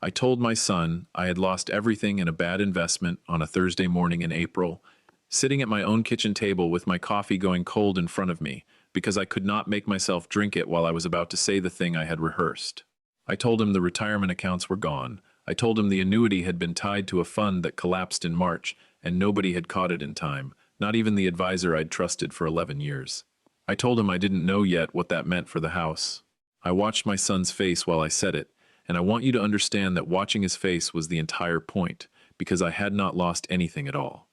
I told my son I had lost everything in a bad investment on a Thursday morning in April, sitting at my own kitchen table with my coffee going cold in front of me because I could not make myself drink it while I was about to say the thing I had rehearsed. I told him the retirement accounts were gone. I told him the annuity had been tied to a fund that collapsed in March and nobody had caught it in time, not even the advisor I'd trusted for 11 years. I told him I didn't know yet what that meant for the house. I watched my son's face while I said it, and I want you to understand that watching his face was the entire point, because I had not lost anything at all.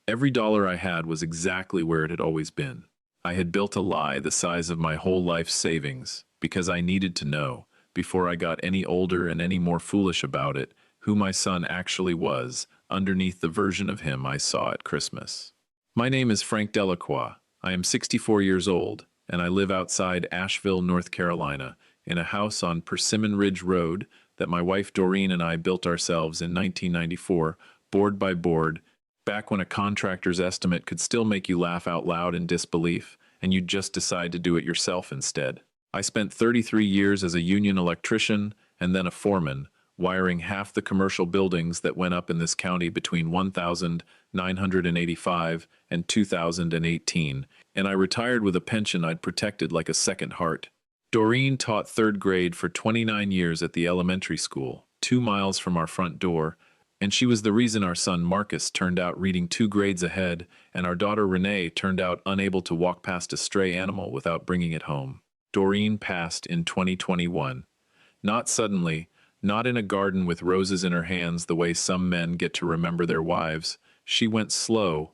Every dollar I had was exactly where it had always been. I had built a lie the size of my whole life's savings, because I needed to know, before I got any older and any more foolish about it, who my son actually was, underneath the version of him I saw at Christmas. My name is Frank Delacroix. I am 64 years old, and I live outside Asheville, North Carolina, in a house on Persimmon Ridge Road that my wife Doreen and I built ourselves in 1994, board by board, back when a contractor's estimate could still make you laugh out loud in disbelief, and you'd just decide to do it yourself instead. I spent 33 years as a union electrician and then a foreman, wiring half the commercial buildings that went up in this county between 1985 and 2018, and I retired with a pension I'd protected like a second heart. Doreen taught third grade for 29 years at the elementary school, 2 miles from our front door, and she was the reason our son Marcus turned out reading 2 grades ahead, and our daughter Renee turned out unable to walk past a stray animal without bringing it home. Doreen passed in 2021. Not suddenly, not in a garden with roses in her hands the way some men get to remember their wives. She went slow,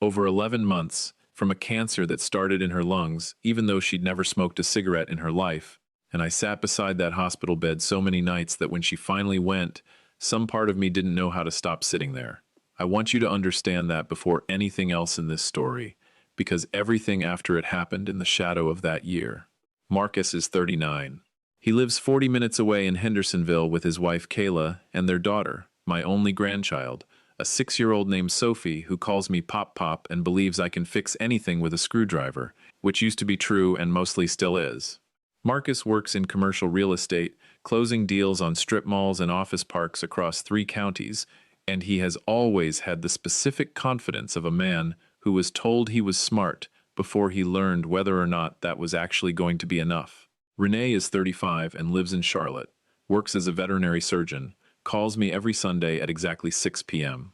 over 11 months, from a cancer that started in her lungs, even though she'd never smoked a cigarette in her life. And I sat beside that hospital bed so many nights that when she finally went, some part of me didn't know how to stop sitting there. I want you to understand that before anything else in this story, because everything after it happened in the shadow of that year. Marcus is 39. He lives 40 minutes away in Hendersonville with his wife Kayla and their daughter, my only grandchild, a 6-year-old named Sophie who calls me Pop Pop and believes I can fix anything with a screwdriver, which used to be true and mostly still is. Marcus works in commercial real estate, closing deals on strip malls and office parks across 3 counties, and he has always had the specific confidence of a man who was told he was smart before he learned whether or not that was actually going to be enough. Renee is 35 and lives in Charlotte, works as a veterinary surgeon, calls me every Sunday at exactly 6 p.m.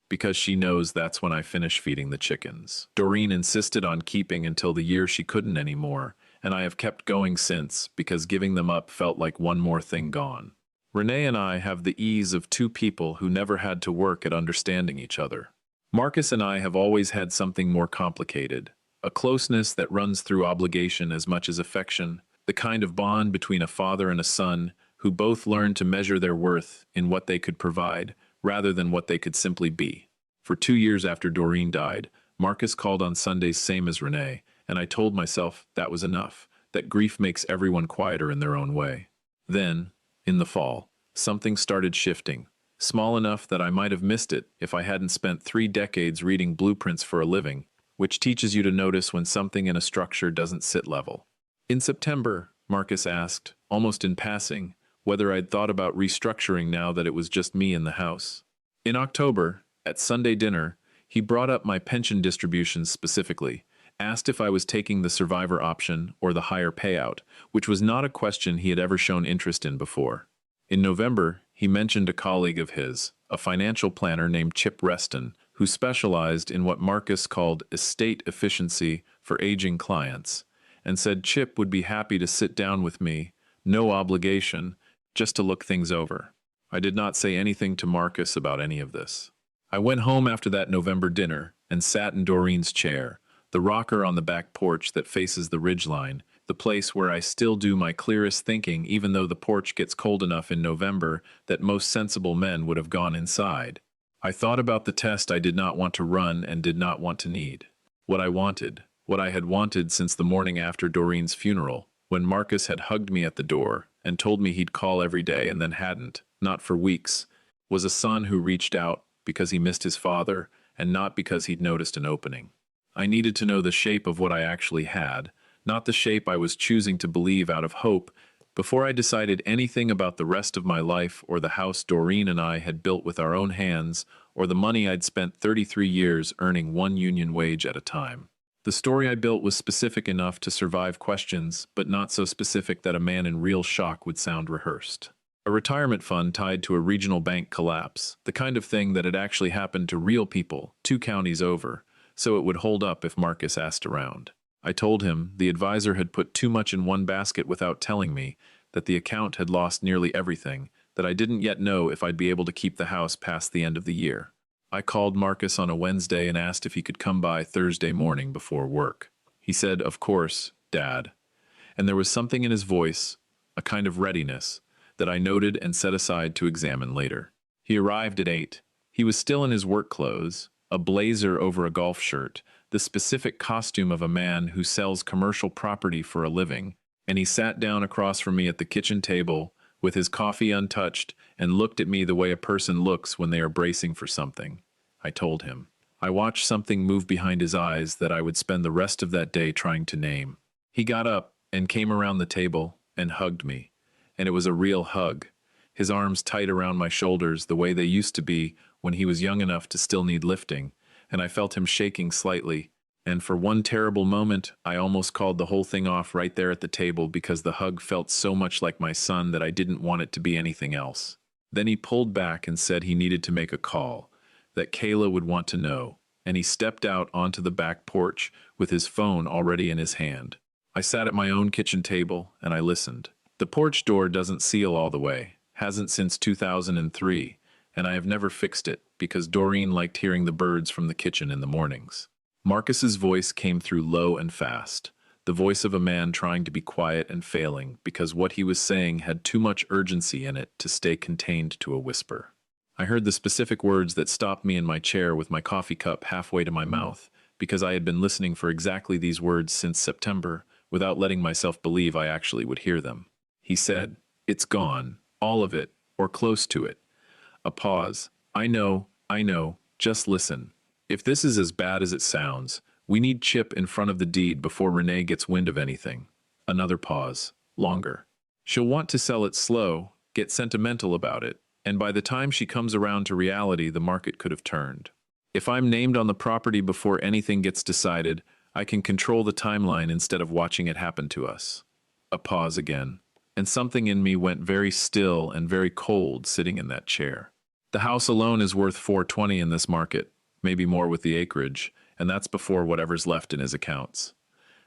because she knows that's when I finish feeding the chickens. Doreen insisted on keeping until the year she couldn't anymore, and I have kept going since because giving them up felt like one more thing gone. Renee and I have the ease of 2 people who never had to work at understanding each other. Marcus and I have always had something more complicated, a closeness that runs through obligation as much as affection, the kind of bond between a father and a son who both learned to measure their worth in what they could provide rather than what they could simply be. For 2 years after Doreen died, Marcus called on Sundays same as Renee, and I told myself that was enough, that grief makes everyone quieter in their own way. Then, in the fall, something started shifting, small enough that I might have missed it if I hadn't spent 3 decades reading blueprints for a living, which teaches you to notice when something in a structure doesn't sit level. In September, Marcus asked, almost in passing, whether I'd thought about restructuring now that it was just me in the house. In October, at Sunday dinner, he brought up my pension distributions specifically, asked if I was taking the survivor option or the higher payout, which was not a question he had ever shown interest in before. In November, he mentioned a colleague of his, a financial planner named Chip Reston, who specialized in what Marcus called estate efficiency for aging clients, and said Chip would be happy to sit down with me, no obligation, just to look things over. I did not say anything to Marcus about any of this. I went home after that November dinner and sat in Doreen's chair, the rocker on the back porch that faces the ridgeline, the place where I still do my clearest thinking even though the porch gets cold enough in November that most sensible men would have gone inside. I thought about the test I did not want to run and did not want to need. What I wanted, what I had wanted since the morning after Doreen's funeral, when Marcus had hugged me at the door and told me he'd call every day and then hadn't, not for weeks, was a son who reached out because he missed his father and not because he'd noticed an opening. I needed to know the shape of what I actually had, not the shape I was choosing to believe out of hope Before I decided anything about the rest of my life or the house Doreen and I had built with our own hands or the money I'd spent 33 years earning one union wage at a time. The story I built was specific enough to survive questions, but not so specific that a man in real shock would sound rehearsed. A retirement fund tied to a regional bank collapse, the kind of thing that had actually happened to real people, 2 counties over, so it would hold up if Marcus asked around. I told him the advisor had put too much in one basket without telling me, that the account had lost nearly everything, that I didn't yet know if I'd be able to keep the house past the end of the year. I called Marcus on a Wednesday and asked if he could come by Thursday morning before work. He said, "Of course, Dad." And there was something in his voice, a kind of readiness, that I noted and set aside to examine later. He arrived at 8. He was still in his work clothes, a blazer over a golf shirt, the specific costume of a man who sells commercial property for a living, and he sat down across from me at the kitchen table with his coffee untouched and looked at me the way a person looks when they are bracing for something. I told him. I watched something move behind his eyes that I would spend the rest of that day trying to name. He got up and came around the table and hugged me, and it was a real hug. His arms tight around my shoulders the way they used to be when he was young enough to still need lifting, and I felt him shaking slightly, and for one terrible moment, I almost called the whole thing off right there at the table because the hug felt so much like my son that I didn't want it to be anything else. Then he pulled back and said he needed to make a call, that Kayla would want to know, and he stepped out onto the back porch with his phone already in his hand. I sat at my own kitchen table and I listened. The porch door doesn't seal all the way, hasn't since 2003, and I have never fixed it because Doreen liked hearing the birds from the kitchen in the mornings. Marcus's voice came through low and fast, the voice of a man trying to be quiet and failing because what he was saying had too much urgency in it to stay contained to a whisper. I heard the specific words that stopped me in my chair with my coffee cup halfway to my mouth because I had been listening for exactly these words since September without letting myself believe I actually would hear them. He said, "It's gone, all of it, or close to it." A pause. I know, just listen. If this is as bad as it sounds, we need Chip in front of the deed before Renee gets wind of anything. Another pause. Longer. She'll want to sell it slow, get sentimental about it, and by the time she comes around to reality, the market could have turned. If I'm named on the property before anything gets decided, I can control the timeline instead of watching it happen to us. A pause again, and something in me went very still and very cold sitting in that chair. The house alone is worth $420 in this market, maybe more with the acreage, and that's before whatever's left in his accounts.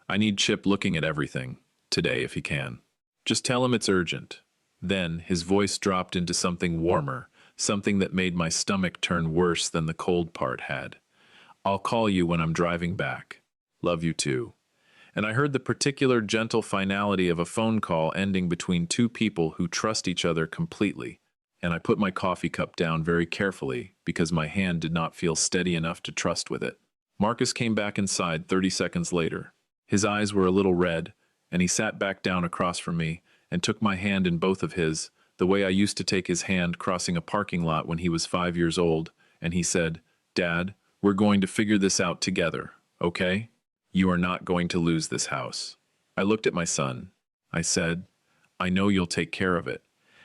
I need Chip looking at everything, today if he can. Just tell him it's urgent. Then his voice dropped into something warmer, something that made my stomach turn worse than the cold part had. "I'll call you when I'm driving back. Love you too." And I heard the particular gentle finality of a phone call ending between two people who trust each other completely, and I put my coffee cup down very carefully because my hand did not feel steady enough to trust with it. Marcus came back inside 30 seconds later. His eyes were a little red, and he sat back down across from me and took my hand in both of his, the way I used to take his hand crossing a parking lot when he was 5 years old, and he said, "Dad, we're going to figure this out together, okay? You are not going to lose this house." I looked at my son. I said, "I know you'll take care of it."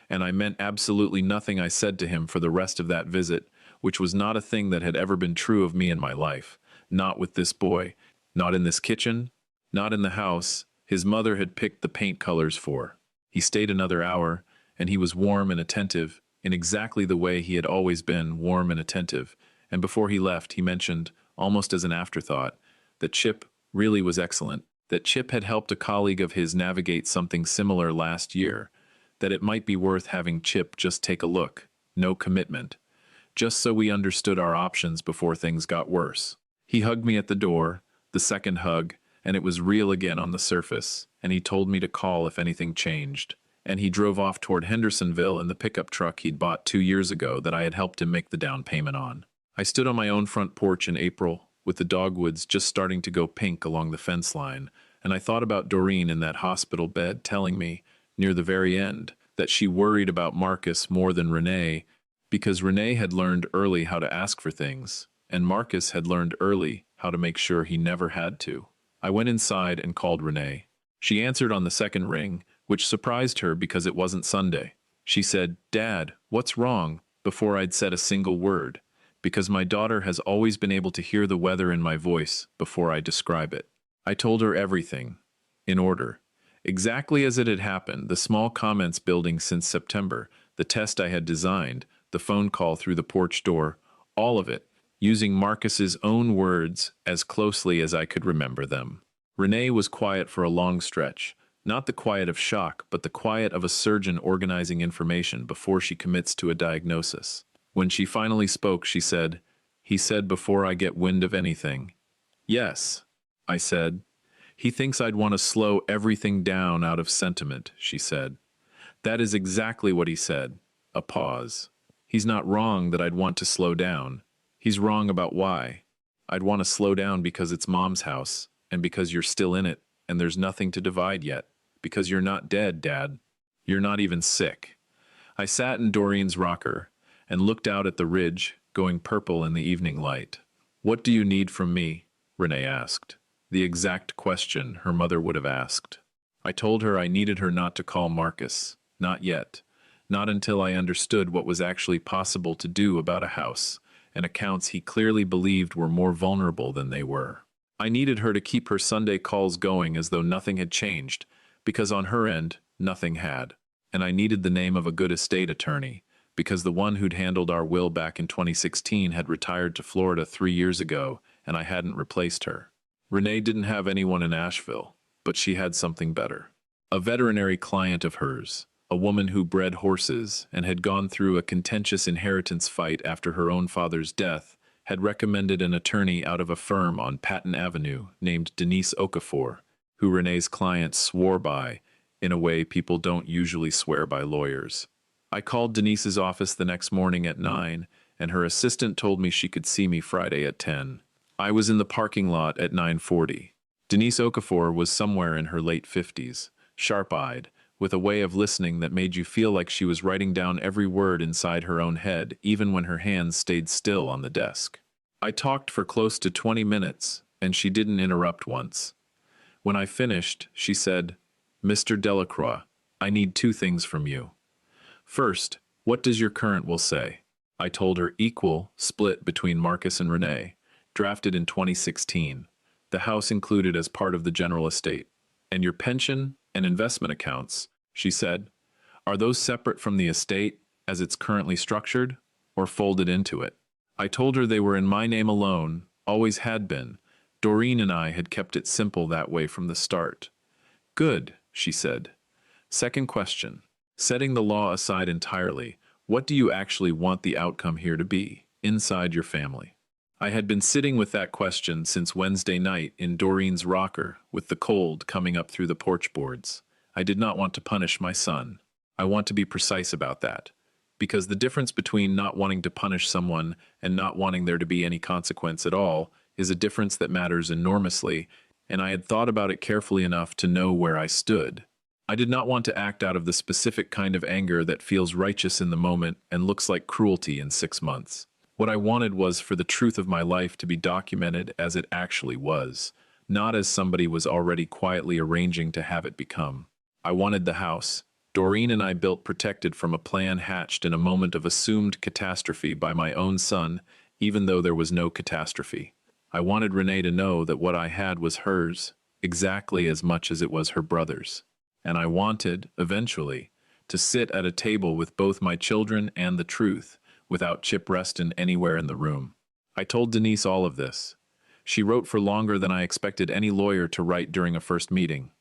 And I meant absolutely nothing I said to him for the rest of that visit, which was not a thing that had ever been true of me in my life. Not with this boy, not in this kitchen, not in the house his mother had picked the paint colors for. He stayed another hour, and he was warm and attentive, in exactly the way he had always been warm and attentive, and before he left he mentioned, almost as an afterthought, that Chip really was excellent, that Chip had helped a colleague of his navigate something similar last year, that it might be worth having Chip just take a look, no commitment, just so we understood our options before things got worse. He hugged me at the door, the second hug, and it was real again on the surface, and he told me to call if anything changed. And he drove off toward Hendersonville in the pickup truck he'd bought 2 years ago that I had helped him make the down payment on. I stood on my own front porch in April, with the dogwoods just starting to go pink along the fence line, and I thought about Doreen in that hospital bed telling me, near the very end, that she worried about Marcus more than Renee, because Renee had learned early how to ask for things, and Marcus had learned early how to make sure he never had to. I went inside and called Renee. She answered on the second ring, which surprised her because it wasn't Sunday. She said, "Dad, what's wrong?" before I'd said a single word, because my daughter has always been able to hear the weather in my voice before I describe it. I told her everything, in order. Exactly as it had happened, the small comments building since September, the test I had designed, the phone call through the porch door, all of it, using Marcus's own words as closely as I could remember them. Renee was quiet for a long stretch, not the quiet of shock, but the quiet of a surgeon organizing information before she commits to a diagnosis. When she finally spoke, she said, "He said before I get wind of anything." "Yes," I said. "He thinks I'd want to slow everything down out of sentiment," she said. "That is exactly what he said." A pause. "He's not wrong that I'd want to slow down. He's wrong about why. I'd want to slow down because it's Mom's house, and because you're still in it, and there's nothing to divide yet. Because you're not dead, Dad. You're not even sick." I sat in Doreen's rocker and looked out at the ridge, going purple in the evening light. "What do you need from me?" Renee asked. The exact question her mother would have asked. I told her I needed her not to call Marcus. Not yet. Not until I understood what was actually possible to do about a house, and accounts he clearly believed were more vulnerable than they were. I needed her to keep her Sunday calls going as though nothing had changed, because on her end, nothing had. And I needed the name of a good estate attorney, because the one who'd handled our will back in 2016 had retired to Florida 3 years ago, and I hadn't replaced her. Renee didn't have anyone in Asheville, but she had something better. A veterinary client of hers, a woman who bred horses and had gone through a contentious inheritance fight after her own father's death, had recommended an attorney out of a firm on Patton Avenue named Denise Okafor, who Renee's client swore by, in a way people don't usually swear by lawyers. I called Denise's office the next morning at 9, and her assistant told me she could see me Friday at 10. I was in the parking lot at 9:40. Denise Okafor was somewhere in her late 50s, sharp-eyed, with a way of listening that made you feel like she was writing down every word inside her own head, even when her hands stayed still on the desk. I talked for close to 20 minutes, and she didn't interrupt once. When I finished, she said, "Mr. Delacroix, I need 2 things from you. First, what does your current will say?" I told her equal, split between Marcus and Renee, drafted in 2016, the house included as part of the general estate. "And your pension and investment accounts," she said, "are those separate from the estate as it's currently structured, or folded into it?" I told her they were in my name alone, always had been. Doreen and I had kept it simple that way from the start. "Good," she said. "Second question. Setting the law aside entirely, what do you actually want the outcome here to be, inside your family?" I had been sitting with that question since Wednesday night in Doreen's rocker, with the cold coming up through the porch boards. I did not want to punish my son. I want to be precise about that. Because the difference between not wanting to punish someone and not wanting there to be any consequence at all is a difference that matters enormously, and I had thought about it carefully enough to know where I stood. I did not want to act out of the specific kind of anger that feels righteous in the moment and looks like cruelty in 6 months. What I wanted was for the truth of my life to be documented as it actually was, not as somebody was already quietly arranging to have it become. I wanted the house Doreen and I built protected from a plan hatched in a moment of assumed catastrophe by my own son, even though there was no catastrophe. I wanted Renee to know that what I had was hers, exactly as much as it was her brother's. And I wanted, eventually, to sit at a table with both my children and the truth, without Chip Reston anywhere in the room. I told Denise all of this. She wrote for longer than I expected any lawyer to write during a first meeting.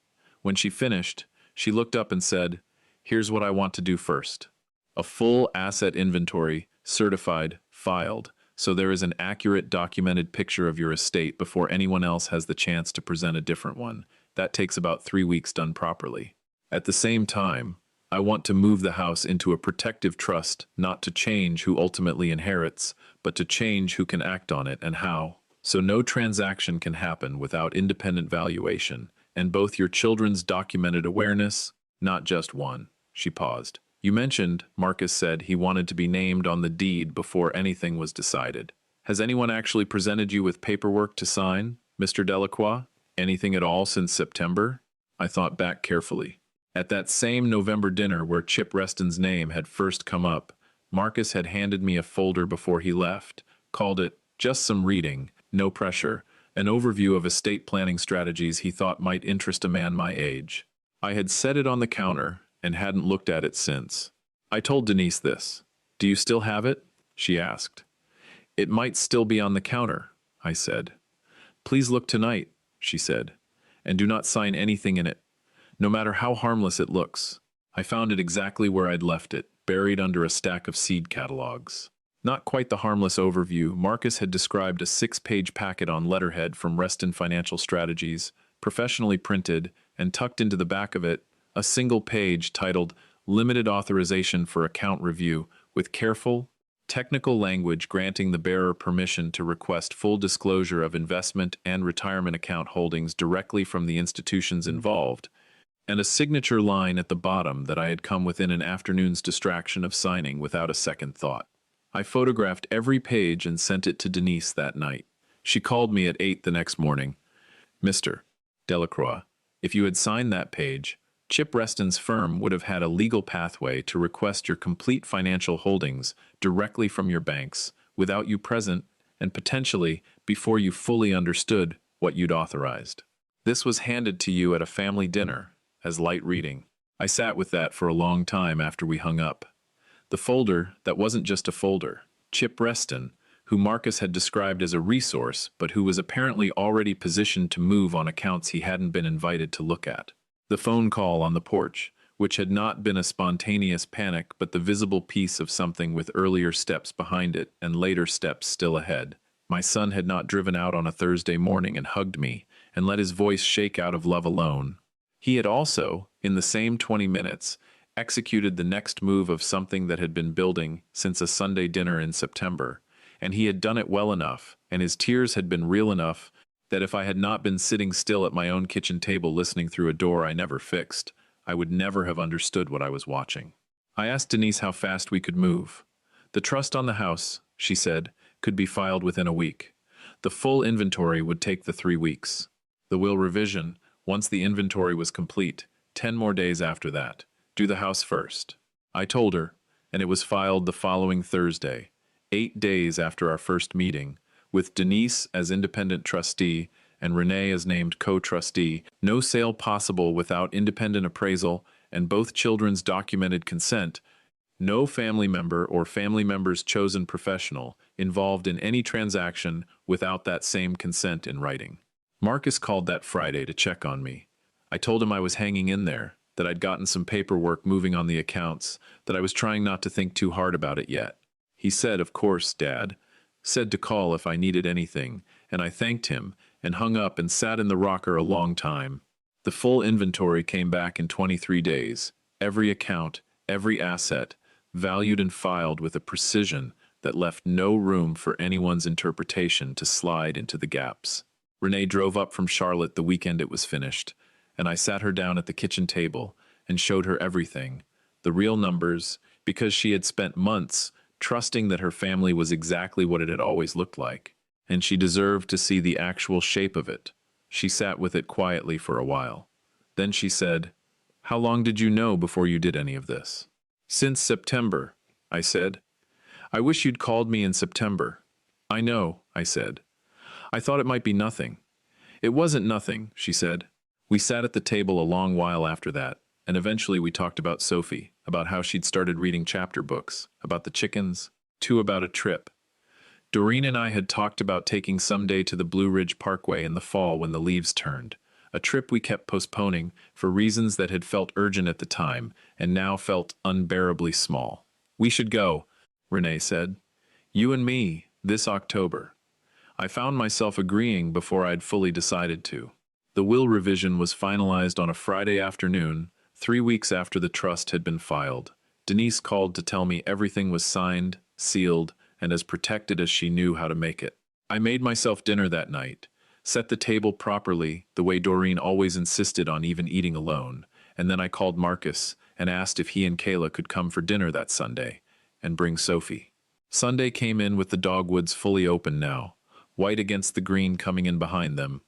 When she finished, she looked up and said, "Here's what I want to do first. A full asset inventory, certified, filed, so there is an accurate documented picture of your estate before anyone else has the chance to present a different one. That takes about 3 weeks done properly. At the same time, I want to move the house into a protective trust, not to change who ultimately inherits, but to change who can act on it and how. So no transaction can happen without independent valuation, and both your children's documented awareness, not just one." She paused. "You mentioned," Marcus said, "he wanted to be named on the deed before anything was decided. Has anyone actually presented you with paperwork to sign, Mr. Delacroix? Anything at all since September?" I thought back carefully. At that same November dinner where Chip Reston's name had first come up, Marcus had handed me a folder before he left, called it Just Some Reading, No Pressure, an overview of estate planning strategies he thought might interest a man my age. I had set it on the counter and hadn't looked at it since. I told Denise this. "Do you still have it?" she asked. "It might still be on the counter," I said. "Please look tonight," she said, "and do not sign anything in it, no matter how harmless it looks." I found it exactly where I'd left it, buried under a stack of seed catalogs. Not quite the harmless overview. Marcus had described a 6-page packet on letterhead from Reston Financial Strategies, professionally printed, and tucked into the back of it, a single page titled Limited Authorization for Account Review, with careful, technical language granting the bearer permission to request full disclosure of investment and retirement account holdings directly from the institutions involved, and a signature line at the bottom that I had come within an afternoon's distraction of signing without a second thought. I photographed every page and sent it to Denise that night. She called me at 8 the next morning. "Mr. Delacroix, if you had signed that page, Chip Reston's firm would have had a legal pathway to request your complete financial holdings directly from your banks, without you present, and potentially before you fully understood what you'd authorized. This was handed to you at a family dinner, as light reading." I sat with that for a long time after we hung up. The folder that wasn't just a folder. Chip Reston, who Marcus had described as a resource, but who was apparently already positioned to move on accounts he hadn't been invited to look at. The phone call on the porch, which had not been a spontaneous panic but the visible piece of something with earlier steps behind it and later steps still ahead. My son had not driven out on a Thursday morning and hugged me and let his voice shake out of love alone. He had also, in the same 20 minutes, executed the next move of something that had been building since a Sunday dinner in September, and he had done it well enough, and his tears had been real enough, that if I had not been sitting still at my own kitchen table listening through a door I never fixed, I would never have understood what I was watching. I asked Denise how fast we could move. The trust on the house, she said, could be filed within a week. The full inventory would take the 3 weeks. The will revision, once the inventory was complete, 10 more days after that. Do the house first. I told her, and it was filed the following Thursday, 8 days after our first meeting, with Denise as independent trustee and Renee as named co-trustee, no sale possible without independent appraisal and both children's documented consent, no family member or family member's chosen professional involved in any transaction without that same consent in writing. Marcus called that Friday to check on me. I told him I was hanging in there, that I'd gotten some paperwork moving on the accounts, that I was trying not to think too hard about it yet. He said, "Of course, Dad," said to call if I needed anything, and I thanked him and hung up and sat in the rocker a long time. The full inventory came back in 23 days, every account, every asset, valued and filed with a precision that left no room for anyone's interpretation to slide into the gaps. Renee drove up from Charlotte the weekend it was finished, and I sat her down at the kitchen table and showed her everything, the real numbers, because she had spent months trusting that her family was exactly what it had always looked like, and she deserved to see the actual shape of it. She sat with it quietly for a while. Then she said, "How long did you know before you did any of this?" "Since September," I said. "I wish you'd called me in September." "I know," I said. "I thought it might be nothing." "It wasn't nothing," she said. We sat at the table a long while after that, and eventually we talked about Sophie, about how she'd started reading chapter books, about the chickens, too about a trip. Doreen and I had talked about taking someday to the Blue Ridge Parkway in the fall when the leaves turned, a trip we kept postponing for reasons that had felt urgent at the time and now felt unbearably small. "We should go," Renee said. "You and me, this October." I found myself agreeing before I'd fully decided to. The will revision was finalized on a Friday afternoon, 3 weeks after the trust had been filed. Denise called to tell me everything was signed, sealed, and as protected as she knew how to make it. I made myself dinner that night, set the table properly, the way Doreen always insisted on even eating alone, and then I called Marcus and asked if he and Kayla could come for dinner that Sunday, and bring Sophie. Sunday came in with the dogwoods fully open now, white against the green coming in behind them,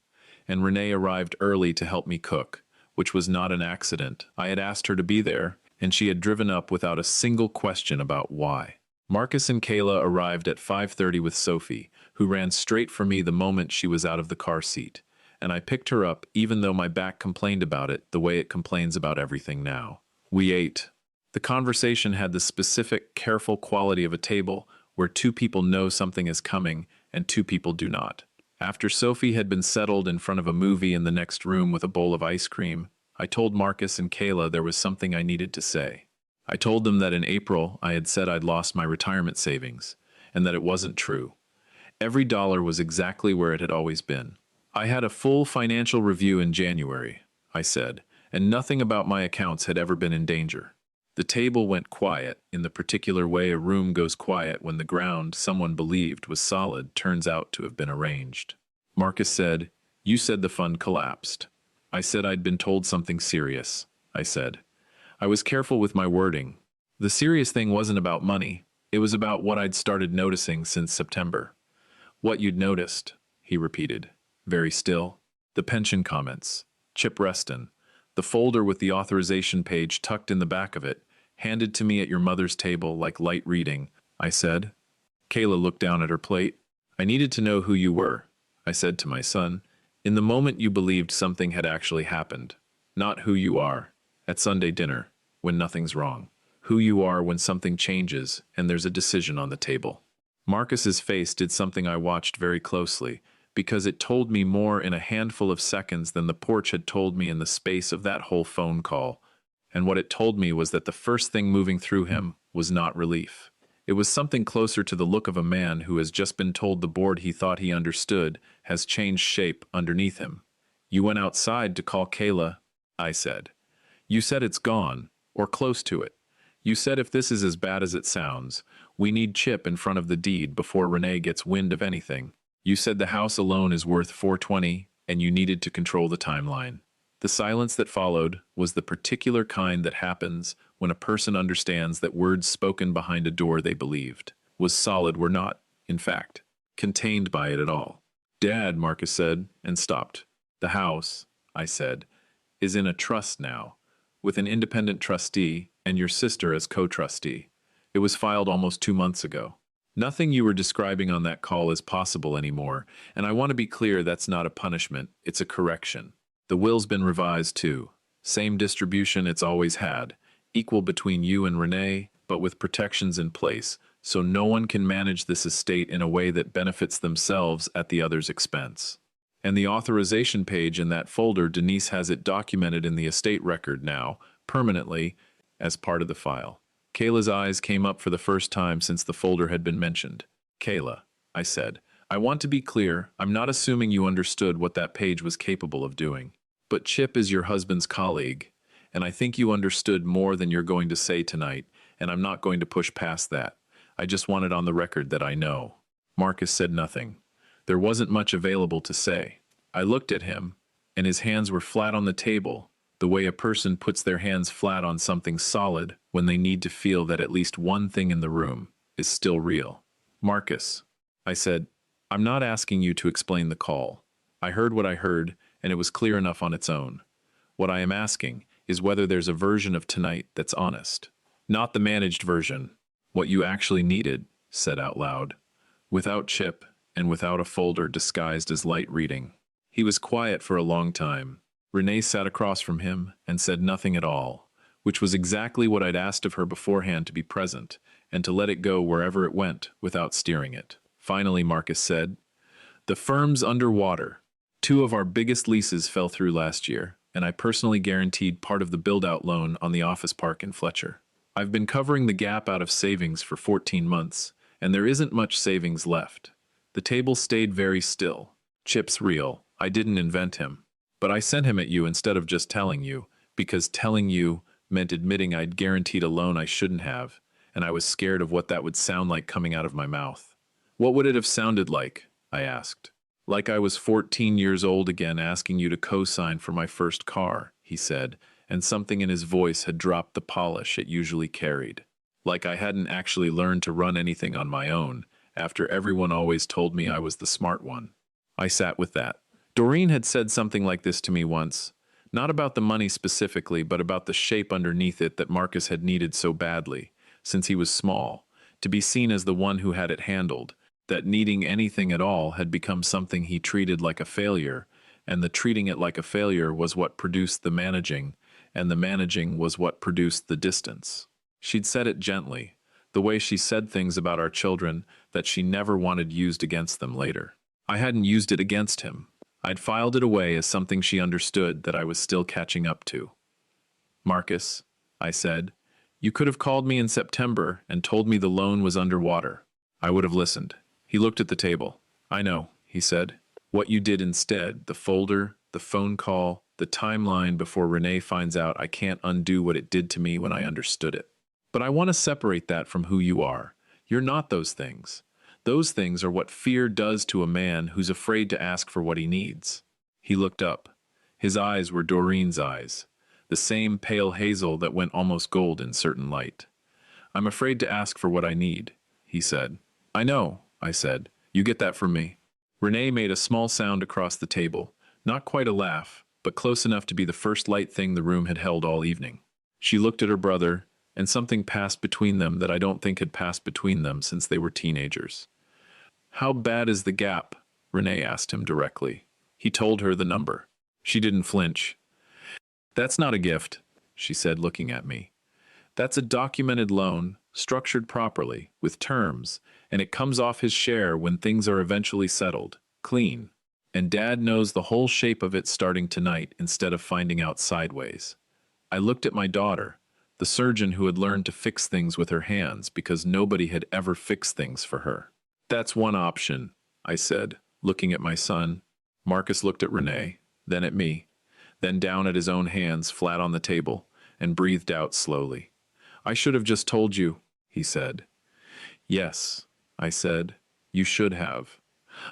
and Renee arrived early to help me cook, which was not an accident. I had asked her to be there, and she had driven up without a single question about why. Marcus and Kayla arrived at 5:30 with Sophie, who ran straight for me the moment she was out of the car seat, and I picked her up even though my back complained about it the way it complains about everything now. We ate. The conversation had the specific, careful quality of a table where two people know something is coming and two people do not. After Sophie had been settled in front of a movie in the next room with a bowl of ice cream, I told Marcus and Kayla there was something I needed to say. I told them that in April I had said I'd lost my retirement savings, and that it wasn't true. Every dollar was exactly where it had always been. I had a full financial review in January, I said, and nothing about my accounts had ever been in danger. The table went quiet in the particular way a room goes quiet when the ground someone believed was solid turns out to have been arranged. Marcus said, "You said the fund collapsed." I said I'd been told something serious, I said. I was careful with my wording. The serious thing wasn't about money. It was about what I'd started noticing since September. "What you'd noticed," he repeated, very still. "The pension comments. Chip Reston. The folder with the authorization page tucked in the back of it, handed to me at your mother's table like light reading," I said. Kayla looked down at her plate. "I needed to know who you were," I said to my son, "in the moment you believed something had actually happened. Not who you are at Sunday dinner, when nothing's wrong. Who you are when something changes and there's a decision on the table." Marcus's face did something I watched very closely, because it told me more in a handful of seconds than the porch had told me in the space of that whole phone call. And what it told me was that the first thing moving through him was not relief. It was something closer to the look of a man who has just been told the board he thought he understood has changed shape underneath him. "You went outside to call Kayla," I said. "You said it's gone, or close to it. You said if this is as bad as it sounds, we need Chip in front of the deed before Renee gets wind of anything. You said the house alone is worth $420, and you needed to control the timeline." The silence that followed was the particular kind that happens when a person understands that words spoken behind a door they believed was solid were not, in fact, contained by it at all. "Dad," Marcus said, and stopped. "The house," I said, "is in a trust now, with an independent trustee and your sister as co-trustee. It was filed almost 2 months ago. Nothing you were describing on that call is possible anymore, and I want to be clear that's not a punishment, it's a correction. The will's been revised too. Same distribution it's always had, equal between you and Renee, but with protections in place, so no one can manage this estate in a way that benefits themselves at the other's expense. And the authorization page in that folder, Denise has it documented in the estate record now, permanently, as part of the file." Kayla's eyes came up for the first time since the folder had been mentioned. "Kayla," I said, "I want to be clear, I'm not assuming you understood what that page was capable of doing. But Chip is your husband's colleague, and I think you understood more than you're going to say tonight, and I'm not going to push past that. I just want it on the record that I know." Marcus said nothing. There wasn't much available to say. I looked at him, and his hands were flat on the table, the way a person puts their hands flat on something solid when they need to feel that at least one thing in the room is still real. "Marcus," I said, "I'm not asking you to explain the call. I heard what I heard, and it was clear enough on its own. What I am asking is whether there's a version of tonight that's honest. Not the managed version. What you actually needed, said out loud. Without Chip, and without a folder disguised as light reading." He was quiet for a long time. Renee sat across from him and said nothing at all, which was exactly what I'd asked of her beforehand, to be present, and to let it go wherever it went without steering it. Finally, Marcus said, "The firm's underwater. 2 of our biggest leases fell through last year, and I personally guaranteed part of the build-out loan on the office park in Fletcher. I've been covering the gap out of savings for 14 months, and there isn't much savings left. The table stayed very still. Chip's real. I didn't invent him. But I sent him at you instead of just telling you, because telling you meant admitting I'd guaranteed a loan I shouldn't have, and I was scared of what that would sound like coming out of my mouth." "What would it have sounded like?" I asked. "Like I was 14 years old again asking you to co-sign for my first car," he said, and something in his voice had dropped the polish it usually carried. Like I hadn't actually learned to run anything on my own, after everyone always told me I was the smart one. I sat with that. Doreen had said something like this to me once, Not about the money specifically, but about the shape underneath it that Marcus had needed so badly, since he was small, to be seen as the one who had it handled, that needing anything at all had become something he treated like a failure, and the treating it like a failure was what produced the managing, and the managing was what produced the distance. She'd said it gently, the way she said things about our children that she never wanted used against them later. I hadn't used it against him. I'd filed it away as something she understood that I was still catching up to. Marcus, I said, you could have called me in September and told me the loan was underwater. I would have listened. He looked at the table. I know, he said. What you did instead, the folder, the phone call, the timeline before Renee finds out, I can't undo what it did to me when I understood it. But I want to separate that from who you are. You're not those things. Those things are what fear does to a man who's afraid to ask for what he needs. He looked up. His eyes were Doreen's eyes, the same pale hazel that went almost gold in certain light. I'm afraid to ask for what I need, he said. I know, I said. You get that from me. Renee made a small sound across the table, not quite a laugh, but close enough to be the first light thing the room had held all evening. She looked at her brother, and something passed between them that I don't think had passed between them since they were teenagers. How bad is the gap? Renee asked him directly. He told her the number. She didn't flinch. That's not a gift, she said, looking at me. That's a documented loan, structured properly, with terms, and it comes off his share when things are eventually settled, clean. And Dad knows the whole shape of it starting tonight instead of finding out sideways. I looked at my daughter, the surgeon who had learned to fix things with her hands because nobody had ever fixed things for her. That's one option, I said, looking at my son. Marcus looked at Renee, then at me, then down at his own hands flat on the table, and breathed out slowly. I should have just told you, he said. Yes, I said, you should have.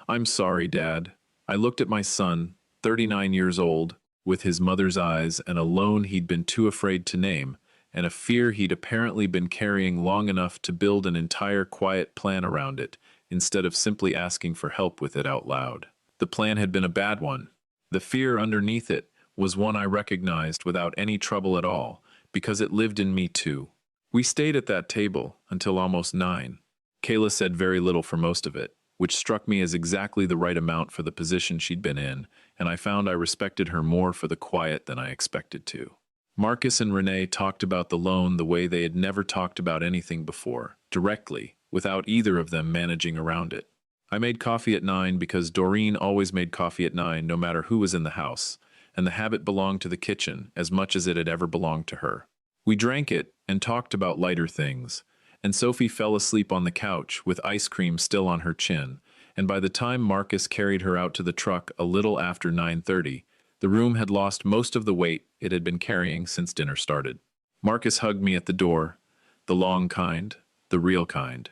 I'm sorry, Dad. I looked at my son, 39 years old, with his mother's eyes and a loan he'd been too afraid to name, and a fear he'd apparently been carrying long enough to build an entire quiet plan around it, instead of simply asking for help with it out loud. The plan had been a bad one. The fear underneath it was one I recognized without any trouble at all, because it lived in me too. We stayed at that table until almost 9. Kayla said very little for most of it, which struck me as exactly the right amount for the position she'd been in, and I found I respected her more for the quiet than I expected to. Marcus and Renee talked about the loan the way they had never talked about anything before, directly, without either of them managing around it. I made coffee at 9 because Doreen always made coffee at 9 no matter who was in the house, and the habit belonged to the kitchen as much as it had ever belonged to her. We drank it and talked about lighter things, and Sophie fell asleep on the couch with ice cream still on her chin, and by the time Marcus carried her out to the truck a little after 9:30, the room had lost most of the weight it had been carrying since dinner started. Marcus hugged me at the door, the long kind, the real kind.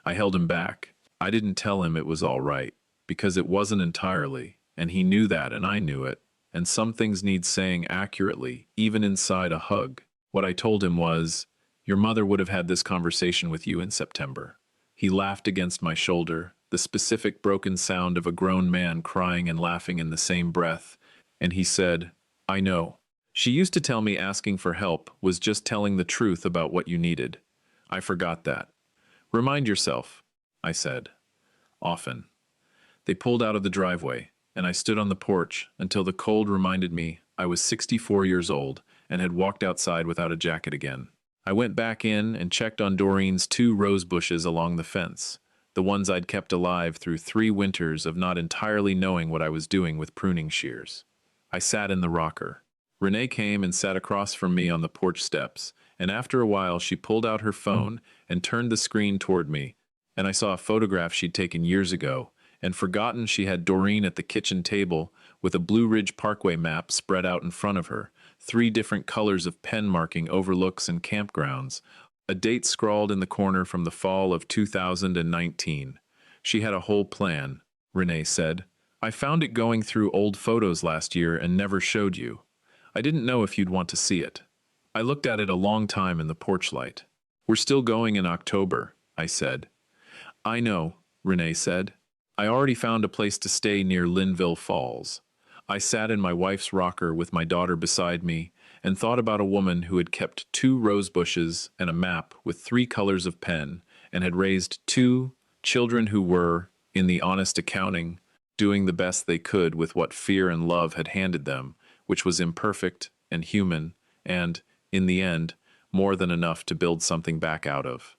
I held him back. I didn't tell him it was all right, because it wasn't entirely, and he knew that and I knew it, and some things need saying accurately, even inside a hug. What I told him was, your mother would have had this conversation with you in September. He laughed against my shoulder, the specific broken sound of a grown man crying and laughing in the same breath, and he said, I know. She used to tell me asking for help was just telling the truth about what you needed. I forgot that. Remind yourself, I said. Often. They pulled out of the driveway, and I stood on the porch until the cold reminded me I was 64 years old and had walked outside without a jacket again. I went back in and checked on Doreen's 2 rose bushes along the fence, the ones I'd kept alive through 3 winters of not entirely knowing what I was doing with pruning shears. I sat in the rocker. Renee came and sat across from me on the porch steps, and after a while she pulled out her phone and turned the screen toward me, and I saw a photograph she'd taken years ago, and forgotten she had Doreen at the kitchen table with a Blue Ridge Parkway map spread out in front of her, 3 different colors of pen marking overlooks and campgrounds, a date scrawled in the corner from the fall of 2019. She had a whole plan, Renee said. I found it going through old photos last year and never showed you. I didn't know if you'd want to see it. I looked at it a long time in the porch light. We're still going in October, I said. I know, Renee said. I already found a place to stay near Linville Falls. I sat in my wife's rocker with my daughter beside me and thought about a woman who had kept 2 rose bushes and a map with 3 colors of pen and had raised 2 children who were, in the honest accounting, doing the best they could with what fear and love had handed them, which was imperfect and human and, in the end, more than enough to build something back out of.